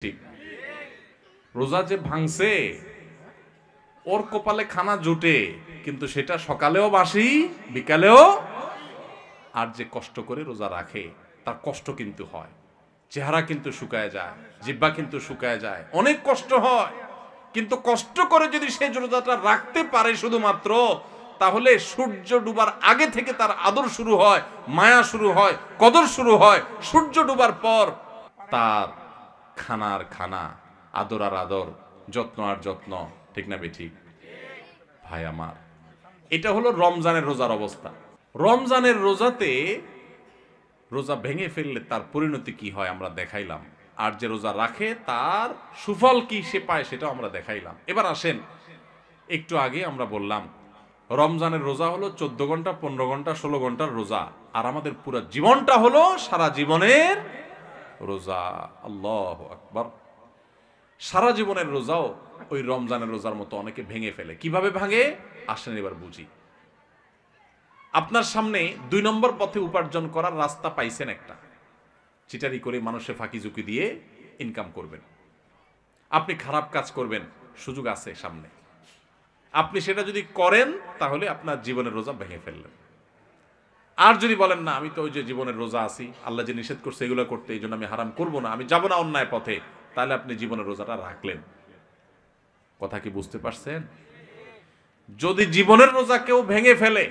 ঠিক রোজা যে ভাঙছে ওর কপালে খানা জুটে, কিন্তু সেটা সকালেও বাসি বিকালেও। আর যে কষ্ট করে রোজা রাখে তার কষ্ট কিন্তু হয়, চেহারা কিন্তু শুকায় যায়, জিহ্বা কিন্তু শুকায় যায়, অনেক কষ্ট হয়। কিন্তু কষ্ট করে যদি সে রোজাটা রাখতে পারে শুধুমাত্র, তাহলে সূর্য ডুবার আগে থেকে তার আদর শুরু হয়, মায়া শুরু হয়, কদর শুরু হয়। সূর্য ডুবার পর তার খানার খানা, আদর আর আদর, যত্ন আর যত্ন। ঠিক না বেঠিক ভাই আমার? এটা হলো রমজানের রোজার অবস্থা। রমজানের রোজাতে রোজা ভেঙে ফেললে তার পরিণতি কি হয় আমরা দেখাইলাম, আর যে রোজা রাখে তার সুফল কি সে পায় সেটাও আমরা দেখাইলাম। এবার আসেন, একটু আগে আমরা বললাম রমজানের রোজা হলো 14 ঘন্টা, 15 ঘন্টা, 16 ঘন্টার রোজা, আর আমাদের পুরো জীবনটা হলো সারা জীবনের রোজা। আল্লাহু আকবার। সারা জীবনের রোজাও ওই রমজানের রোজার মতো অনেকে ভেঙে ফেলে। কিভাবে ভাঙে আসেন এবার বুঝি। আপনার সামনে 2 নম্বর পথে উপার্জন করার রাস্তা পাইছেন একটা, চিটারি করে মানুষে ফাঁকি ঝুঁকি দিয়ে ইনকাম করবেন, আপনি খারাপ কাজ করবেন, সুযোগ আছে সামনে। আপনি সেটা যদি করেন তাহলে আপনার জীবনের রোজা ভেঙে ফেললেন। আর যদি বলেন না, আমি তো ওই যে জীবনের রোজা আছি, আল্লাহ যে নিষেধ করছে এগুলো করতে, এই জন্য আমি হারাম করব না, আমি যাব না অন্যায় পথে, তাহলে আপনি জীবনের রোজাটা রাখলেন। কথা কি বুঝতে পারছেন? যদি জীবনের রোজা কেউ ভেঙে ফেলে,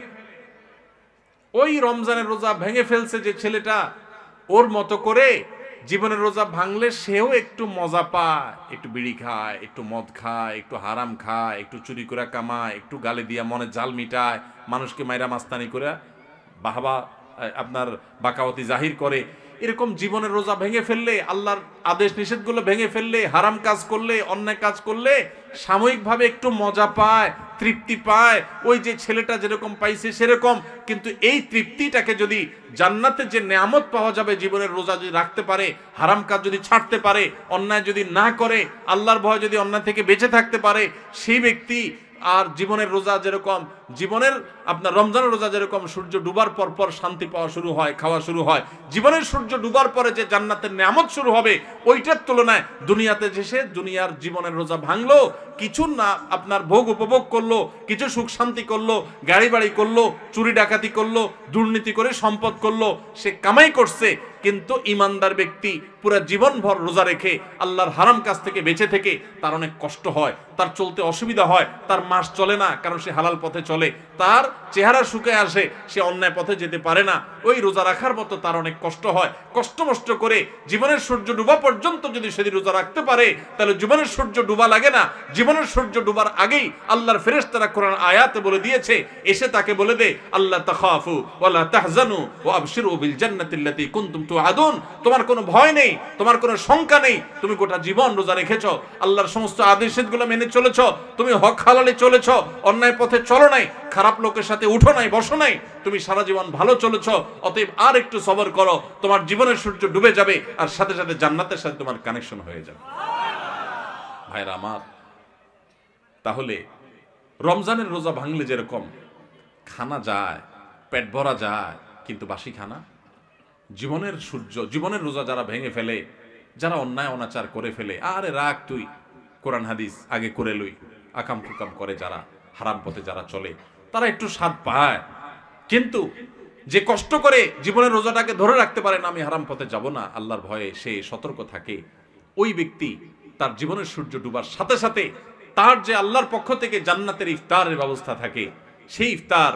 ওই রমজানের রোজা ভেঙে ফেলছে যে ছেলেটা, ওর মতো করে জীবনের রোজা ভাঙলে সেও একটু মজা পায়, একটু বিড়ি খায়, একটু মদ খায়, একটু হারাম খায়, একটু চুরি করে কামায়, একটু গালে দিয়া মনের জাল মিটায়, মানুষকে মাইরা মাস্তানি করে বাহবা আপনার বাকাওয়াতি জাহির করে। এরকম জীবনের রোজা ভেঙে ফেললে, আল্লাহর আদেশ নিষেধগুলো ভেঙে ফেললে, হারাম কাজ করলে, অন্যায় কাজ করলে সাময়িকভাবে একটু মজা পায়, তৃপ্তি পায়, ওই যে ছেলেটা যেরকম পাইছে সেরকম। কিন্তু এই তৃপ্তিটাকে যদি জান্নাতে যে নেয়ামত পাওয়া যাবে জীবনের রোজা যদি রাখতে পারে, হারাম কাজ যদি ছাড়তে পারে, অন্যায় যদি না করে, আল্লাহর ভয় যদি অন্যায় থেকে বেঁচে থাকতে পারে, সেই ব্যক্তি আর জীবনের রোজা যেরকম, জীবনের আপনার রমজানের রোজা যেরকম সূর্য ডুবার পর পর শান্তি পাওয়া শুরু হয়, খাওয়া শুরু হয়, জীবনের সূর্য ডুবার পরে যে জান্নাতের নেয়ামত শুরু হবে, ওইটার তুলনায় দুনিয়াতে এসে দুনিয়ার জীবনের রোজা ভাঙলো, কিছু না আপনার ভোগ উপভোগ করলো, কিছু সুখ শান্তি করলো, গাড়ি বাড়ি করলো, চুরি ডাকাতি করলো, দুর্নীতি করে সম্পদ করলো, সে কামাই করছে। কিন্তু ইমানদার ব্যক্তি পুরা জীবনভর রোজা রেখে আল্লাহর হারাম কাজ থেকে বেঁচে থেকে তার অনেক কষ্ট হয়, তার চলতে অসুবিধা হয়, তার মাস চলে না, কারণ সে হালাল পথে চলে, তার চেহারা শুকিয়ে আসে, সে অন্যায় পথে যেতে পারে না। ওই রোজা রাখার মতো তার অনেক কষ্ট হয়। কষ্ট মষ্ট করে জীবনের সূর্য ডুবা পর্যন্ত যদি সেদিন রোজা রাখতে পারে, তাহলে জীবনের সূর্য ডুবা লাগে না। জীবনের সূর্য ডুবার আগেই আল্লাহর ফেরেশতারা কোরআন আয়াতে বলে দিয়েছে, এসে তাকে বলে দে, আল্লাহ তাখাফু ওয়ালা তাহজানু ওয়া আবশিরু বিল জান্নাতিল্লাতী কুনতুম তুআদুন। তোমার কোনো ভয় নেই, তোমার কোনো শঙ্কা নেই, তুমি গোটা জীবন রোজা রেখেছো, আল্লাহর সমস্ত আদেশগুলো মেনে চলেছো, তুমি হক হালালে চলেছো, অন্যায় পথে চলো নাই, খারাপ লোকের সাথে উঠো নাই, বসো নাই, তুমি সারা জীবন ভালো চলেছো। অতএব আর একটু সবর করো, তোমার জীবনের সূর্য ডুবে যাবে, আর সাথে সাথে জান্নাতের সাথে তোমার কানেকশন হয়ে যাবে। ভাইরা আমার, তাহলে রমজানের রোজা ভাঙলে যেরকম খানা যায়, পেট ভরা যায়, কিন্তু বাসি খানা, জীবনের সূর্য, জীবনের রোজা যারা ভেঙে ফেলে, যারা অন্যায় অনাচার করে ফেলে, আরে রাখ তুই, কোরআন হাদিস আগে করে লই, আকাম কুকাম করে যারা, হারাম পথে যারা চলে, তারা একটু স্বাদ পায়। কিন্তু যে কষ্ট করে জীবনের রোজাটাকে ধরে রাখতে পারে না, আমি হারাম পথে যাব না, আল্লাহর ভয়ে সে সতর্ক থাকে, ওই ব্যক্তি তার জীবনের সূর্য ডুবার সাথে সাথে তার যে আল্লাহর পক্ষ থেকে জান্নাতের ইফতারের ব্যবস্থা থাকে, সেই ইফতার